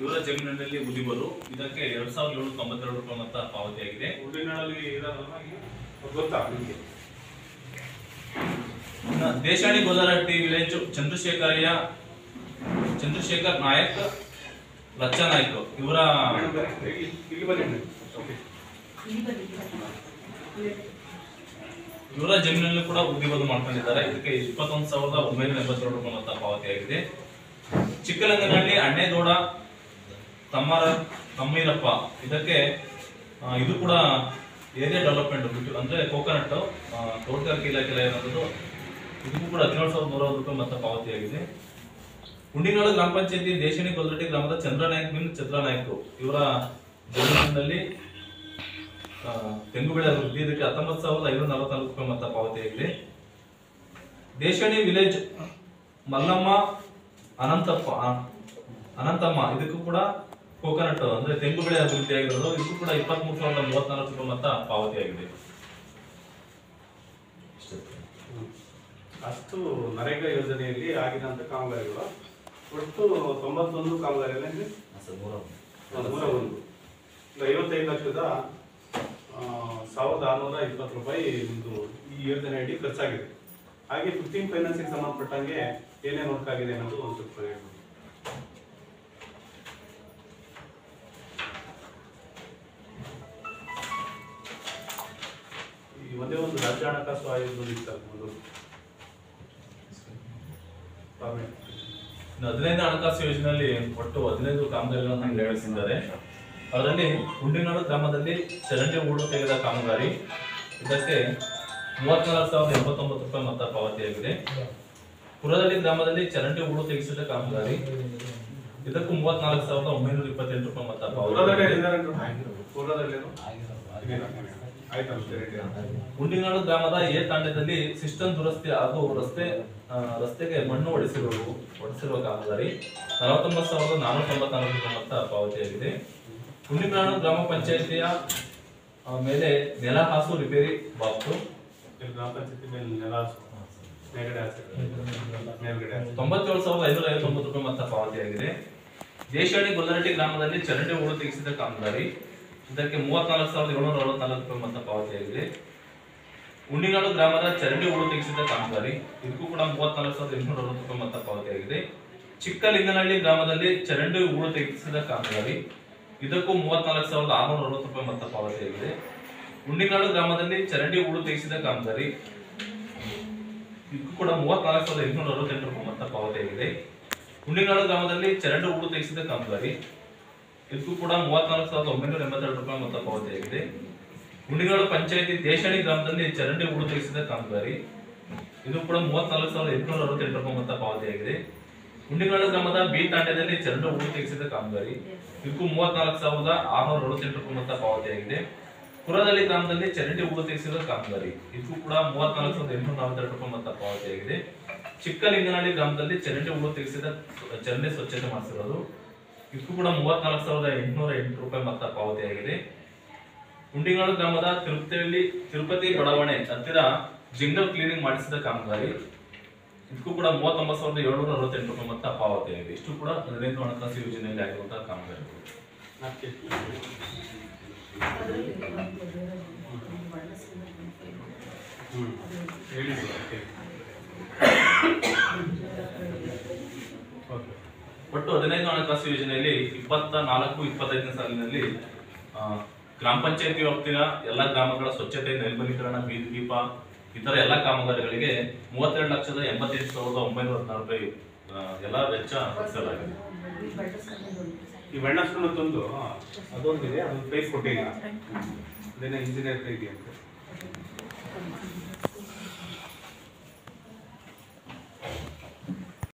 ಇವರ ಜಮೀನಿನಲ್ಲಿ ಉದಿಬರು ಇದಕ್ಕೆ 2792 ರೂಪಾಯಿ ಮೊತ್ತ ಪಾವತಿಯಾಗಿದೆ. ದೇಶಾಣಿ ಗೋದಾರಹಟ್ಟಿ ವಿಲೇಜ್ ಚಂದ್ರಶೇಖರ್ ನಾಯಕ್ ಲಚ್ಚಾ ನಾಯ್ಕ ಇವರ ಜಮೀನಲ್ಲಿ ಕೂಡ ಉದ್ದಿಬದು ಮಾಡ್ಕೊಂಡಿದ್ದಾರೆ. ಇದಕ್ಕೆ 21,982 ರೂಪಾಯಿ ಮೊತ್ತ ಪಾವತಿಯಾಗಿದೆ. ಚಿಕ್ಕಲಂಗನಹಳ್ಳಿ ಅಣ್ಣೇಗೌಡ ತಮ್ಮೀರಪ್ಪ ಇದಕ್ಕೆ ಇದು ಕೂಡ ಏರಿಯಾ ಡೆವಲಪ್ಮೆಂಟ್ ಅಂದ್ರೆ ಕೋಕೋನಟ್ ತೋಟಗಾರಿಕೆ ಇಲಾಖೆ ಇರೋದು. ಇದಕ್ಕೂ ಕೂಡ 17,160 ರೂಪಾಯಿ ಮೊತ್ತ ಪಾವತಿಯಾಗಿದೆ. ಹುಂಡಿನಾಳು ಗ್ರಾಮ ಪಂಚಾಯತಿ ದೇಶಾಣಿ ಗೋದಾರಹಟ್ಟಿ ಗ್ರಾಮದ ಚಂದ್ರನಾಯ್ಕ ಇವರ ಜಮೀನಿನಲ್ಲಿ ತೆಂಗು ಬೆಳೆ ಅಭಿವೃದ್ಧಿ ಇದಕ್ಕೆ 19,544 ರೂಪಾಯಿ ಮೊತ್ತ ಪಾವತಿಯಾಗಿದೆ. ದೇಶಾಣಿ ವಿಲೇಜ್ ಮಲ್ಲಮ್ಮ ಅನಂತಮ್ಮ ಇದಕ್ಕೂ ಕೂಡ ಕೋಕೋನಟ್ ಅಂದ್ರೆ ತೆಂಗು ಬೆಳೆ ಅಭಿವೃದ್ಧಿ ಆಗಿರೋದು. ಇದಕ್ಕೂ ಕೂಡ 23,034 ರೂಪಾಯಿ ಮೊತ್ತ ಪಾವತಿಯಾಗಿದೆ. ಅಷ್ಟು ನರೇಗಾ ಯೋಜನೆಯಲ್ಲಿ ಆಗಿದಂತ ಕಾಮಗಾರಿಗಳು ಒಟ್ಟು 91 ಕಾಮಗಾರಿಗಳಲ್ಲಿ 55,120 ರೂಪಾಯಿ ಒಂದು ಈ ಯೋಜನೆ ಅಡಿ ಖರ್ಚಾಗಿದೆ. ಹಾಗೆ 15 ಫೈನಾನ್ಸಿಗೆ ಸಂಬಂಧಪಟ್ಟಂಗೆ ಏನೇನು ವರ್ಕ್ ಆಗಿದೆ ಅನ್ನೋದು ಒಂದು ಸ್ವಲ್ಪ ಹೇಳ್ಬೋದು. ಈ ಒಂದೇ ಒಂದು ರಾಜ್ಯ ಹಣಕಾಸು ಆಯೋಗದ ಇತ್ತಲ್ಲ ಒಂದು 15 ಹಣಕಾಸು ಯೋಜನೆಯಲ್ಲಿ ಒಟ್ಟು 15 ಕಾಮಗಾರಿಗಳನ್ನು ನಡೆಸಿದ್ದಾರೆ. ಅದರಲ್ಲಿ ಹುಂಡಿನಾಳು ಗ್ರಾಮದಲ್ಲಿ ಚರಂಡಿ ಹೂಳು ತೆಗೆದ ಕಾಮಗಾರಿ ಇದಕ್ಕೆ 34,089 ರೂಪಾಯಿ ಮೊತ್ತ ಪಾವತಿಯಾಗಿದೆ. ಪುರದಳ್ಳಿ ಗ್ರಾಮದಲ್ಲಿ ಚರಂಡಿ ಹೂಳು ತೆಗೆಸಿದ ಕಾಮಗಾರಿ ಇದಕ್ಕೂ 34,928 ರೂಪಾಯಿ ಮೊತ್ತ ಹುಂಡಿನಾಳು ಗ್ರಾಮದ ಎ ತಾಂಡ್ಯದಲ್ಲಿ ಸಿಸ್ಟಮ್ ದುರಸ್ತಿ ಹಾಗೂ ರಸ್ತೆಗೆ ಮಣ್ಣು ಹೊಡೆಸಿರುವ ಕಾಮಗಾರಿ 49,494 ರೂಪಾಯಿ ಮೊತ್ತ ಪಾವತಿಯಾಗಿದೆ. ಹುಂಡಿನಾಳು ಗ್ರಾಮ ಪಂಚಾಯಿತಿಯ ಮೇಲೆ ನೆಲ ಹಾಸು ರಿಪೇರಿ ಬಾಕ್ಸು 97,559 ರೂಪಾಯಿ ಮೊತ್ತ ಪಾವತಿಯಾಗಿದೆ. ದೇಶಾಣಿ ಗೋದಾರಹಟ್ಟಿ ಗ್ರಾಮದಲ್ಲಿ ಚರಂಡಿ ಹೂಳು ತೆಗೆಸಿದ ಕಾಮಗಾರಿ ಇದಕ್ಕೆ 34,764 ರೂಪಾಯಿ ಮೊತ್ತ ಪಾವತಿಯಾಗಿದೆ. ಹುಂಡಿನಾಳು ಗ್ರಾಮದ ಚರಂಡಿ ಹೂಳು ತೆಗೆಸಿದ ಕಾಮಗಾರಿ ಇದಕ್ಕೂ ಕೂಡ 34,860 ರೂಪಾಯಿ ಮೊತ್ತ ಪಾವತಿಯಾಗಿದೆ. ಚಿಕ್ಕಲಿಂಗನಹಳ್ಳಿ ಗ್ರಾಮದಲ್ಲಿ ಚರಂಡಿ ಹೂಳು ತೆಗೆಸಿದ ಕಾಮಗಾರಿ ಇದಕ್ಕೂ 34,660 ರೂಪಾಯಿ ಮೊತ್ತ ಪಾವತಿಯಾಗಿದೆ. ಹುಂಡಿನಾಳು ಗ್ರಾಮದಲ್ಲಿ ಚರಂಡಿ ಹೂಳು ತೆಗೆಸಿದ ಕಾಮಗಾರಿ ಇದಕ್ಕೂ ಕೂಡ 34,868 ರೂಪಾಯಿ ಮೊತ್ತ ಪಾವತಿಯಾಗಿದೆ. ಹುಂಡಿನಾಳು ಗ್ರಾಮದಲ್ಲಿ ಚರಂಡಿ ಹೂಳು ತೆಗೆಸಿದ ಕಾಮಗಾರಿ ಇದಕ್ಕೂ ಕೂಡ 34,982 ರೂಪಾಯಿ ಮೊತ್ತ ಪಾವತಿಯಾಗಿದೆ. ಹುಂಡಿನಾಳು ಪಂಚಾಯತಿ ದೇಶಾಣಿ ಗ್ರಾಮದಲ್ಲಿ ಚರಂಡಿ ಹೂಳು ತೆಗೆಸಿದ ಕಾಮಗಾರಿ ಇದು ಕೂಡ 34,868 ರೂಪಾಯಿ ಮೊತ್ತ ಪಾವತಿಯಾಗಿದೆ. ಹುಂಡಿನಾಳು ಗ್ರಾಮದ ಬಿ ತಾಂಡ್ಯದಲ್ಲಿ ಚರಂಡಿ ಹೂಳು ತೆಗೆಸಿದ ಕಾಮಗಾರಿ ಇದಕ್ಕೂ 34,668 ರೂಪಾಯಿ ಮೊತ್ತ ಪಾವತಿಯಾಗಿದೆ. ಪುರದಳ್ಳಿ ಗ್ರಾಮದಲ್ಲಿ ಚರಂಡಿ ಹೂಳು ತೆಗೆಸಿದ ಕಾಮಗಾರಿ ಇದಕ್ಕೂ ಕೂಡ 34,842 ರೂಪಾಯಿ ಮೊತ್ತ ಪಾವತಿಯಾಗಿದೆ. ಚಿಕ್ಕಲಿಂಗನಹಳ್ಳಿ ಗ್ರಾಮದಲ್ಲಿ ಚರಂಡಿ ಹೂಳು ತೆಗೆಸಿದ ಚರಂಡಿ ಸ್ವಚ್ಛತೆ ಮಾಡಿಸಿರೋದು ಇದಕ್ಕೂ ಕೂಡ 34,808 ರೂಪಾಯಿ ಮೊತ್ತ ಪಾವತಿಯಾಗಿದೆ. ಹುಂಡಿನಾಳು ಗ್ರಾಮದ ತಿರುಪತಿ ಬಡಾವಣೆ ಹತ್ತಿರ ಜಿಂಗಲ್ ಕ್ಲೀನಿಂಗ್ ಮಾಡಿಸಿದ ಕಾಮಗಾರಿ ಇದಕ್ಕೂ ಕೂಡ 39,768 ರೂಪಾಯಿ ಮೊತ್ತ ಪಾವತಿಯಾಗಿದೆ. ಇಷ್ಟು ಕೂಡ 15 ಹಣಕಾಸು ಯೋಜನೆಯಲ್ಲಿ ಆಗಿರುವಂತಹ ಕಾಮಗಾರಿಗಳು. ಒಟ್ಟು 15 ಹಣಕಾಸು ಯೋಜನೆಯಲ್ಲಿ 24-25 ಸಾಲಿನಲ್ಲಿ ಗ್ರಾಮ ಪಂಚಾಯತಿ ವ್ಯಾಪ್ತಿಯ ಎಲ್ಲಾ ಗ್ರಾಮಗಳ ಸ್ವಚ್ಛತೆ, ನೈರ್ಮಲೀಕರಣ, ಬೀದಿ ದೀಪ ಇತರ ಎಲ್ಲಾ ಕಾಮಗಾರಿಗಳಿಗೆ 32,88,916 ರೂಪಾಯಿ ಎಲ್ಲ ವೆಚ್ಚ ಭರಿಸಲಾಗಿದೆ. ಈ ಬಣ್ಣಸ್ಕೊಂಡೊಂದು ಅದೊಂದಿದೆ, ಅದೊಂದು ಪ್ರೈಸ್ ಕೊಟ್ಟಿಲ್ಲ, ಅದೇನೋ ಇಂಜಿನಿಯರ್ ಕೈ ಇದೆಯಂತೆ.